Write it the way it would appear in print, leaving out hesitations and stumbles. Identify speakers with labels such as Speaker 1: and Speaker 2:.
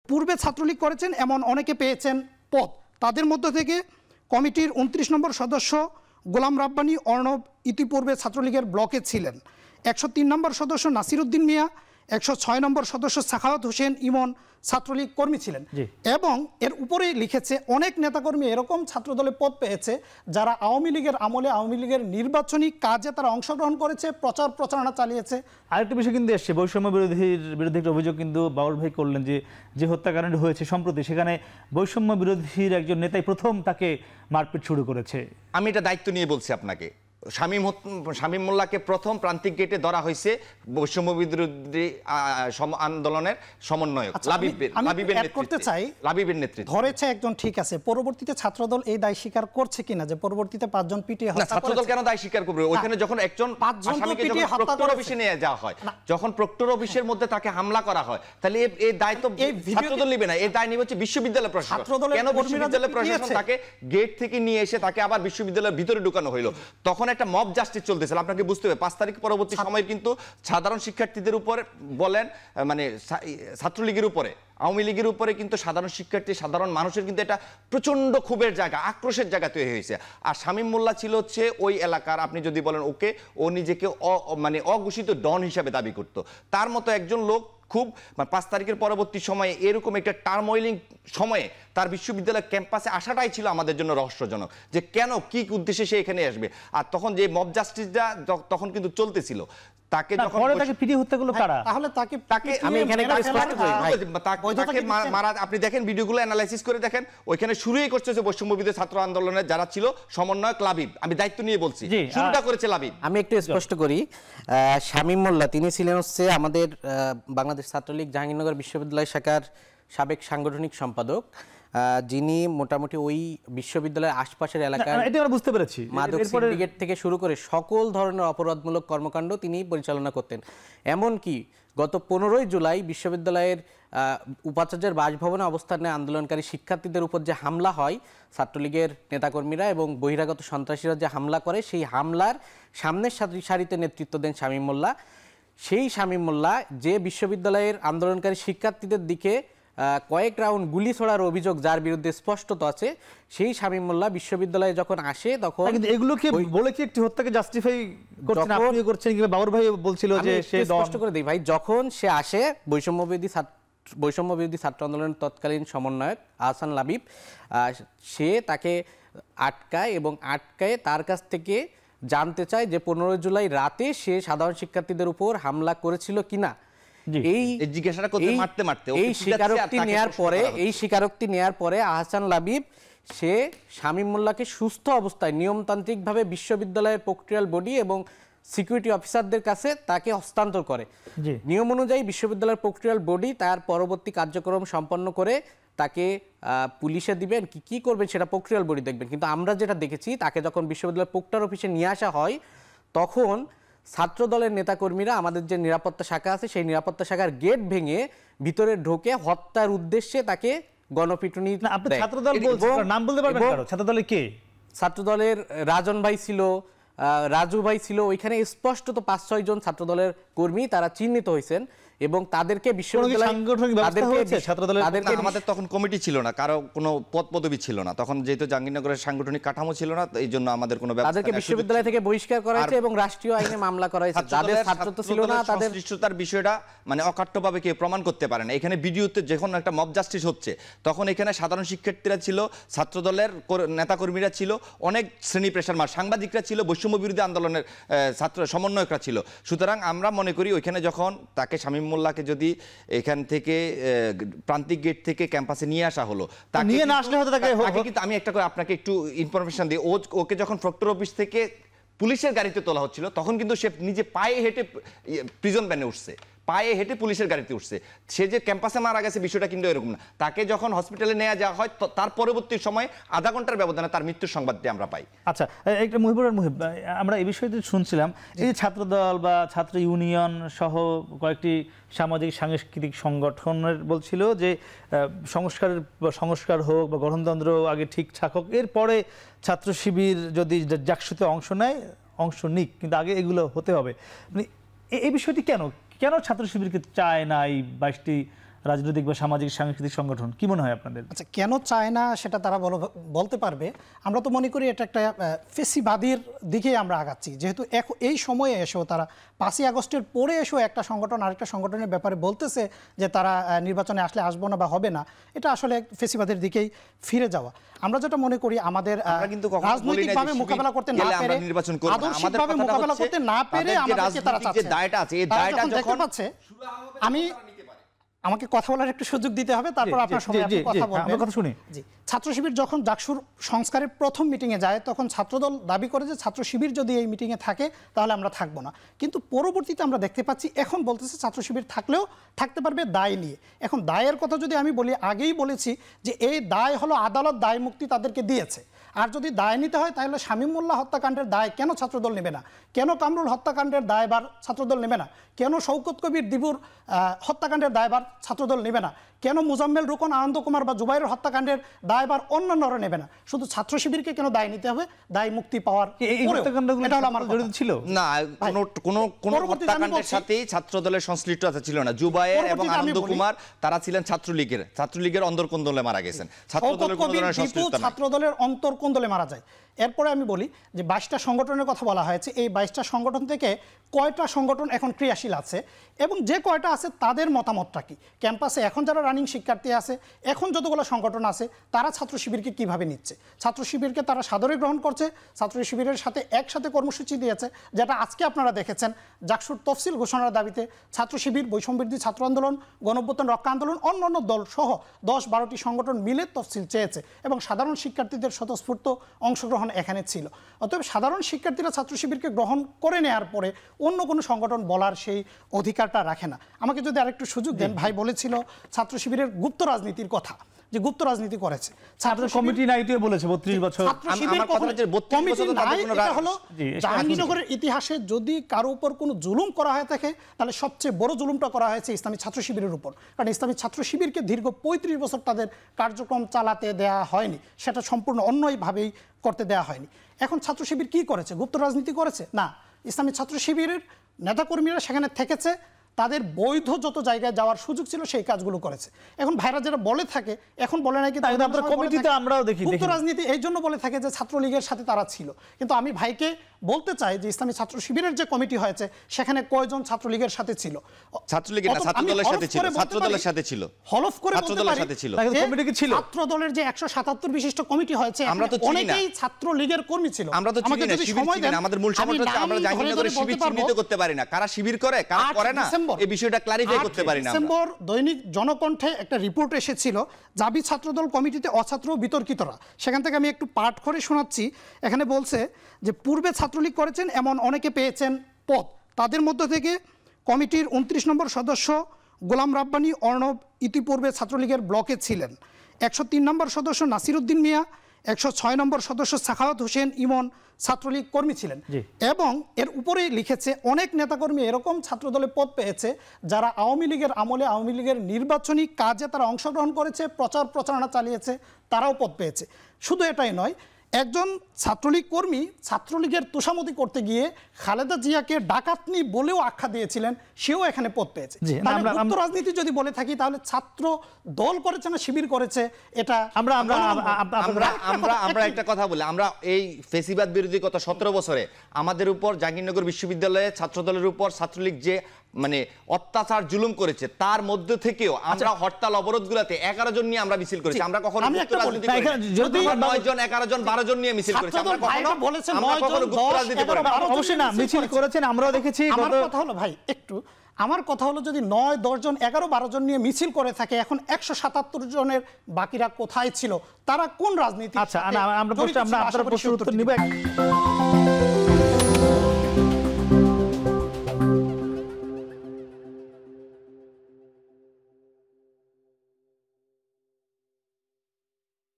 Speaker 1: পূর্বে ছাত্রলীগ করেছেন এমন অনেকে পেয়েছেন পদ। তাদের মধ্য থেকে কমিটির 29 নম্বর সদস্য গোলাম রাব্বানী অর্ণব ইতিপূর্বে ছাত্রলীগের ব্লকে ছিলেন। 103 নম্বর সদস্য নাসির উদ্দিন মিয়া, 106 নম্বর সদস্য সাখাওয়াত হোসেন ইমন ছাত্রলীগ কর্মী ছিলেন। এবং এর উপরেই লিখেছে অনেক নেতাকর্মী এরকম ছাত্রদলে পদ পেয়েছে যারা আওয়ামী লীগের আমলে আওয়ামী লীগের নির্বাচনী কাজে তারা অংশগ্রহণ করেছে, প্রচার প্রচারণা চালিয়েছে।
Speaker 2: আরেকটা বিষয় কিন্তু এসছে, বৈষম্য বিরোধীর বিরুদ্ধে একটা অভিযোগ কিন্তু বাবুল ভাই করলেন যে হত্যাকাণ্ড হয়েছে সম্প্রতি, সেখানে বৈষম্য বিরোধীর একজন নেতাই প্রথম তাকে মারপিট শুরু করেছে। আমি
Speaker 3: এটা দায়িত্ব নিয়ে বলছি আপনাকে, শামীম মোল্লাকে প্রথম প্রান্তিক গেটে ধরা হয়েছে বৈষম্য বিরোধী আন্দোলনের সমন্বয়ক লাবিবের নেতৃত্বে
Speaker 1: ধরেছে একজন, ঠিক আছে। পরবর্তীতে ছাত্রদল এই দায় স্বীকার করছে কিনা যে পরবর্তীতে 5 জন পিটিয়ে হত্যা করেছে?
Speaker 3: ছাত্রদল কেন দায় স্বীকার করবে? ওইখানে যখন একজন আসামিকে প্রক্টর অফিসে নিয়ে যাওয়া হয়, যখন প্রক্টর অফিসের মধ্যে তাকে হামলা করা হয়, তাহলে এই দায় তো ছাত্রদল নেবে না, এই দায় নিবে হচ্ছে বিশ্ববিদ্যালয় প্রশাসন। কেন বিশ্ববিদ্যালয় প্রশাসন তাকে গেট থেকে নিয়ে এসে তাকে আবার বিশ্ববিদ্যালয়ের ভিতরে ঢুকানো হইলো? তখন একটা মব জাস্টিস চলতেছিল, আপনাকে বুঝতে হবে। 5 তারিখ পরবর্তী সময় কিন্তু সাধারণ শিক্ষার্থীদের উপর বলেন, মানে ছাত্রলীগের উপরে, আওয়ামী লীগের উপরে কিন্তু সাধারণ শিক্ষার্থী, সাধারণ মানুষের কিন্তু এটা প্রচন্ড ক্ষোভের জায়গা, আক্রোশের জায়গা তৈরি হয়েছে। আর শামীম মোল্লা ছিল হচ্ছে ওই এলাকার, আপনি যদি বলেন ওকে, ও নিজেকে মানে অঘোষিত ডন হিসাবে দাবি করত। তার মতো একজন লোক খুব 5 তারিখের পরবর্তী সময়ে এরকম একটা টার্মোইলিং সময়ে তার বিশ্ববিদ্যালয় ক্যাম্পাসে আসাটাই ছিল আমাদের জন্য রহস্যজনক, যে কেন, কি উদ্দেশ্যে সে এখানে আসবে। আর তখন যে মব জাস্টিসটা তখন কিন্তু চলতেছিল, তাকে যখন
Speaker 2: তাকে পিটিয়ে হত্যা করলো কারা?
Speaker 1: তাহলে তাকে
Speaker 3: আমি এখানে স্পষ্ট করি ভাই, তাকে মারা, আপনি দেখেন ভিডিওগুলো অ্যানালাইসিস করে দেখেন, ওইখানে শুরুই করছে বৈষম্য বিরোধী ছাত্র আন্দোলনের যারা ছিল সমন্বয়ক লাবিব। আমি দায়িত্ব নিয়ে বলছি, শুরুটা করেছে লাবিব।
Speaker 4: আমি একটু স্পষ্ট করি, শামীম মোল্লা তিনি ছিলেন হচ্ছে আমাদের বাংলাদেশ ছাত্রলীগ জাহাঙ্গীরনগর বিশ্ববিদ্যালয় শাখার সাবেক সাংগঠনিক সম্পাদক, যিনি মোটামুটি ওই বিশ্ববিদ্যালয়ের আশপাশের এলাকায়
Speaker 2: বুঝতে পেরেছি
Speaker 4: মাদক সিন্ডিকেট থেকে শুরু করে সকল ধরনের অপরাধমূলক কর্মকাণ্ড তিনি পরিচালনা করতেন। এমনকি গত 15ই জুলাই বিশ্ববিদ্যালয়ের উপাচার্যের বাসভবনে অবস্থানে আন্দোলনকারী শিক্ষার্থীদের উপর যে হামলা হয়, ছাত্রলীগের নেতাকর্মীরা এবং বহিরাগত সন্ত্রাসীরা যে হামলা করে, সেই হামলার সামনের সারিতে নেতৃত্ব দেন শামীম মোল্লা। সেই শামীম মোল্লা যে বিশ্ববিদ্যালয়ের আন্দোলনকারী শিক্ষার্থীদের দিকে কয়েক রাউন্ড গুলি ছোড়ার অভিযোগ যার বিরুদ্ধে স্পষ্টত আছে, সেই শামীম মোল্লা বিশ্ববিদ্যালয়ে যখন আসে তখন
Speaker 2: এগুলোকে বলে কি একটি হত্যাকে জাস্টিফাই করছেন আপনি করছেন, কিংবা বাবুর ভাই বলছিল যে সে
Speaker 4: স্পষ্ট করে দেই ভাই, যখন সে আসে বৈষম্য বিরোধী ছাত্র আন্দোলনের তৎকালীন সমন্বয়ক আহসান লাবিব, সে তাকে আটকায় এবং আটকায় তার কাছ থেকে জানতে চায় যে 15 জুলাই রাতে সে সাধারণ শিক্ষার্থীদের উপর হামলা করেছিল কিনা। এই স্বীকারোক্তি নেয়ার পরে আহসান লাবিব সে শামীম মোল্লাকে সুস্থ অবস্থায় নিয়মতান্ত্রিকভাবে বিশ্ববিদ্যালয়ের প্রক্রিয়াল বডি এবং সিকিউরিটি অফিসারদের কাছে তাকে হস্তান্তর করে। নিয়ম অনুযায়ী বিশ্ববিদ্যালয়ের প্রক্রিয়াল বডি তার পরবর্তী কার্যক্রম সম্পন্ন করে তাকে পুলিশে দিবেন, কি করবেন সেটা প্রক্রিয়াল বডি দেখবেন। কিন্তু আমরা যেটা দেখেছি, তাকে যখন বিশ্ববিদ্যালয়ের প্রক্টর অফিসে নিয়ে আসা হয় তখন ছাত্র দলের নেতাকর্মীরা আমাদের যে নিরাপত্তা শাখা আছে সেই নিরাপত্তা শাখার গেট ভেঙে ভিতরে ঢোকে হত্যার উদ্দেশ্যে তাকে গণপিটুনি। ছাত্রদলের রাজন ভাই ছিল, রাজু ভাই ছিল, ওইখানে স্পষ্টত 5-6 জন ছাত্রদলের কর্মী তারা চিহ্নিত হয়েছেন এবং তাদেরকে
Speaker 3: আমাদের তখন কমিটি ছিল না, কারো কোনো পদ পদবি ছিল না তখন, যেহেতু জাহাঙ্গীরনগরের সাংগঠনিক কাঠামো ছিল না, এই জন্য আমাদের কোনো
Speaker 4: তাদেরকে বিশ্ববিদ্যালয় থেকে বহিষ্কার করা হয়েছে এবং রাষ্ট্রীয় আইনে মামলা করা হয়েছে। যাদের ছাত্রত্ব ছিল না তাদের
Speaker 3: সংশ্লিষ্টতার বিষয়টা মানে অকাট্যভাবে কেউ প্রমাণ করতে পারে না। এখানে ভিডিওতে যখন একটা মব জাস্টিস হচ্ছে তখন এখানে সাধারণ শিক্ষার্থীরা ছিল, ছাত্রদলের নেতাকর্মীরা ছিল, অনেক শ্রেণী পেশার সাংবাদিকরা ছিল, বৈষম্য বিরোধী আন্দোলনের ছাত্র সমন্বয়করা ছিল। সুতরাং আমরা মনে করি ওইখানে যখন তাকে শামীম মোল্লাকে যদি এখান থেকে প্রান্তিক গেট থেকে ক্যাম্পাসে নিয়ে আসা হলো, তাকে নিয়ে না আসলে হয়তো তাকে কিন্তু আমি একটা করে আপনাকে একটু ইনফরমেশন দিই, ওকে যখন প্রক্টর অফিস থেকে পুলিশের গাড়িতে তোলা হচ্ছিল তখন কিন্তু সে নিজে পায়ে হেঁটে প্রিজন ভ্যানে উঠছে, পায়ে হেঁটে পুলিশের গাড়িতে উঠছে। সে যে ক্যাম্পাসে মারা গেছে বিষয়টা কিন্তু এরকম না। তাকে যখন হসপিটালে নেওয়া যাওয়া হয় তার পরবর্তী সময় আধা ঘন্টার ব্যবধানে তার মৃত্যুর সংবাদটি আমরা পাই।
Speaker 2: আচ্ছা, একটা মুহিবুর আমরা এই বিষয়টি শুনছিলাম, এই যে ছাত্রদল বা ছাত্র ইউনিয়ন কয়েকটি সামাজিক সাংস্কৃতিক সংগঠনের বলছিল যে সংস্কার হোক বা গঠনতন্ত্র আগে ঠিকঠাক হোক, এরপরে ছাত্র শিবির যদি জাকসুতে অংশ নিক, কিন্তু আগে এগুলো হতে হবে। এই বিষয়টি কেন ছাত্র শিবিরকে চায় না এই 22টি রাজনৈতিক বা সামাজিক সাংস্কৃতিক সংগঠন, কি মনে হয় আপনাদের?
Speaker 1: আচ্ছা, কেন চায় না সেটা তারা বলতে পারবে। আমরা তো মনে করি এটা একটা ফেসিবাদীর দিকেই আমরা আগাচ্ছি, যেহেতু এই সময়ে এসেও তারা 5ই আগস্টের পরে এসেও একটা সংগঠন আরেকটা সংগঠনের ব্যাপারে বলতেছে যে তারা নির্বাচনে আসবো না বা হবে না, এটা আসলে ফেসিবাদের দিকেই ফিরে যাওয়া। আমরা যেটা মনে করি আমাদের রাজনৈতিকভাবে মোকাবেলা করতে না পেরে, আদর্শিকভাবে মোকাবেলা করতে না পেরে আমাদেরকে তারা চাচ্ছে। আমাকে কথা বলার একটু সুযোগ দিতে হবে, তারপর আপনার সময় আপনি কথা বলবেন। জি, ছাত্র শিবির যখন ডাকসুর সংস্কারের প্রথম মিটিংয়ে যায় তখন ছাত্রদল দাবি করে যে ছাত্র শিবির যদি এই মিটিংয়ে থাকে তাহলে আমরা থাকবো না, কিন্তু পরবর্তীতে আমরা দেখতে পাচ্ছি এখন বলতেছে ছাত্র শিবির থাকলেও থাকতে পারবে দায় নিয়ে। এখন দায়ের কথা যদি আমি বলি, আগেই বলেছি যে এই দায় হলো আদালত দায় মুক্তি তাদেরকে দিয়েছে। আর যদি দায় নিতে হয় তাহলে শামীম মোল্লা হত্যাকাণ্ডের দায় কেন ছাত্রদল নেবে না? কেন কামরুল হত্যাকাণ্ডের দায়ভার ছাত্রদল নেবে না? কেন শওকত কবির দিবুর হত্যাকাণ্ডের দায়ভার ছাত্রদল নেবে না? কেন মুজাম্মেল, রুকন, আনন্দ কুমার বা জুবাইরের হত্যাকাণ্ডের দায়ভার অন্যান্যরা নেবে না? শুধু ছাত্র শিবিরকে কেন দায় নিতে হবে? দায় মুক্তি পাওয়ার
Speaker 2: এটা হলো আমার জড়িত ছিল
Speaker 3: না, কোন হত্যাকাণ্ডের সাথেই ছাত্রদলের সংশ্লিষ্টতা ছিল না। জুবাইর এবং আনন্দ কুমার তারা ছিলেন ছাত্রলীগের অন্তর্কোন্দলে মারা গেছেন।
Speaker 1: ছাত্রদলের অন্তর্কোন্দলে মারা যায়। এরপরে আমি বলি যে 22টা সংগঠনের কথা বলা হয়েছে, এই 22টা সংগঠন থেকে কয়টা সংগঠন এখন ক্রিয়াশীল আছে এবং যে কয়টা আছে তাদের মতামতটা কি? ক্যাম্পাসে এখন যারা রানিং শিক্ষার্থী আছে, এখন যতগুলো সংগঠন আছে, তারা ছাত্র শিবিরকে কিভাবে নিচ্ছে? ছাত্র শিবিরকে তারা সাদরে গ্রহণ করছে, ছাত্র শিবিরের সাথে একসাথে কর্মসূচি দিয়েছে, যেটা আজকে আপনারা দেখেছেন। জাকসুর তফসিল ঘোষণার দাবিতে ছাত্র শিবির, বৈষম্যবিরোধী ছাত্র আন্দোলন, গণঅভ্যুত্থান রক্ষা আন্দোলন, অন্যান্য দল সহ 10-12টি সংগঠন মিলে তফসিল চেয়েছে এবং সাধারণ শিক্ষার্থীদের স্বতঃস্ফূর্ত অংশগ্রহণ এখানে ছিল। অতএব সাধারণ শিক্ষার্থীরা ছাত্র শিবিরকে গ্রহণ করে নেওয়ার পরে অন্য কোনো সংগঠন বলার সেই অধিকারটা রাখে না। আমাকে যদি আরেকটু সুযোগ দেন, ভাই বলেছিল ছাত্র শিবিরের গুপ্ত রাজনীতির কথা, যে গুপ্ত রাজনীতি করেছে ছাত্র
Speaker 2: কমিটি নাইতে বলেছে 32 বছর
Speaker 1: জাহাঙ্গীরনগরের ইতিহাসে যদি কারো উপর কোনো জুলুম করা হয়ে থাকে তাহলে সবচেয়ে বড় জুলুমটা করা হয়েছে ইসলামী ছাত্র শিবিরের উপর। কারণ ইসলামী ছাত্র শিবিরকে দীর্ঘ 35 বছর তাদের কার্যক্রম চালাতে দেয়া হয়নি, সেটা সম্পূর্ণ অন্যভাবেই করতে দেয়া হয়নি। এখন ছাত্র শিবির কি করেছে? গুপ্ত রাজনীতি করেছে না। ইসলামী ছাত্র শিবিরের নেতাকর্মীরা সেখানে থেকেছে, তাদের বৈধ যত জায়গায় যাওয়ার সুযোগ ছিল সেই কাজগুলো করেছে। এখন ভাইরা যারা বলে থাকে, এখন বলে নাকি
Speaker 2: কমিটিতে আমরাও দেখি
Speaker 1: গুপ্ত রাজনীতি, এই জন্য বলে থাকে যে ছাত্রলীগের সাথে তারা ছিল। কিন্তু আমি ভাইকে বলতে চাই যে ইসলামী ছাত্র শিবিরের যে কমিটি হয়েছে সেখানে কয়জন ছাত্রলীগের সাথে ছিল?
Speaker 3: ছাত্রলীগের না, ছাত্রদলের সাথে ছিল। ছাত্রদলের সাথে ছিল,
Speaker 1: হলফ করে
Speaker 3: ছাত্রদলের সাথে ছিল।
Speaker 1: কমিটি কি ছিল? ছাত্রদলের যে 177 বিশিষ্ট কমিটি হয়েছে,
Speaker 3: আমরা তো চিনি না,
Speaker 1: অনেকেই ছাত্রলীগের কর্মী ছিল।
Speaker 3: আমরা তো চিনি না, শিবির চিনি না। আমাদের মূল সমস্যা হচ্ছে আমরা জাহাঙ্গীরনগরের শিবির চিহ্নিত করতে পারি না, কারা শিবির করে কারা করে না, এই বিষয়টা ক্লারিফাই করতে পারি না।
Speaker 1: ডিসেম্বর দৈনিক জনকণ্ঠে একটা রিপোর্ট এসেছিল, জাবি ছাত্রদল কমিটিতে অছাত্র বিতর্কিতরা। সেখান থেকে আমি একটু পাঠ করে শোনাচ্ছি। এখানে বলছে যে পূর্বে ছাত্রলীগ করেছেন এমন অনেকে পেয়েছেন পদ, তাদের মধ্য থেকে কমিটির 29 নম্বর সদস্য গোলাম রাব্বানী অর্ণব ইতিপূর্বে ছাত্রলীগের ব্লকে ছিলেন। 103 নম্বর সদস্য নাসিরউদ্দিন মিয়া, 106 নম্বর সদস্য সাখাওয়াত হোসেন ইমন ছাত্রলীগ কর্মী ছিলেন। এবং এর উপরেই লিখেছে অনেক নেতাকর্মী এরকম ছাত্রদলে পদ পেয়েছে যারা আওয়ামী লীগের আমলে আওয়ামী লীগের নির্বাচনী কাজে তারা অংশগ্রহণ করেছে, প্রচার প্রচারণা চালিয়েছে, তারাও পদ পেয়েছে। শুধু এটাই নয়, একজন ছাত্রলীগ কর্মী ছাত্রলীগের তোষামতি করতে গিয়ে খালেদা জিয়াকে ডাকাতনি বলেও আখ্যা দিয়েছিলেন, সেও এখানে পদ পেয়েছে। গুপ্ত রাজনীতি যদি বলে থাকি তাহলে ছাত্র দল করেছে না শিবির করেছে, এটা
Speaker 3: আমরা একটা কথা বলি। আমরা এই ফেসিবাদ বিরোধী গত 17 বছরে আমাদের উপর জাহাঙ্গীরনগর বিশ্ববিদ্যালয়ে ছাত্রদলের উপর ছাত্রলীগ যে মানে অত্যাচার জুলুম করেছে, তার মধ্যে থেকেও আমরা হরতাল অবরোধগুলোতে 11 জন নিয়ে আমরা মিছিল করেছি। আমরা কখনো গুপ্ত রাজনীতি করিনি। যদি 9 জন 11 জন 12 জন নিয়ে মিছিল করেছি, আমরা কখনো গুপ্ত রাজনীতি করিনি।
Speaker 2: অবশ্যই না, মিছিল করেছেন, আমরাও দেখেছি।
Speaker 1: আমার কথা হলো ভাই, একটু আমার কথা হলো যদি 9, 10 জন 11, 12 জন নিয়ে মিছিল করে থাকে, এখন 177 জনের বাকিরা কোথায় ছিল? তারা কোন রাজনীতি?
Speaker 2: আচ্ছা, আমরা আপনার প্রশ্নের উত্তর নিব।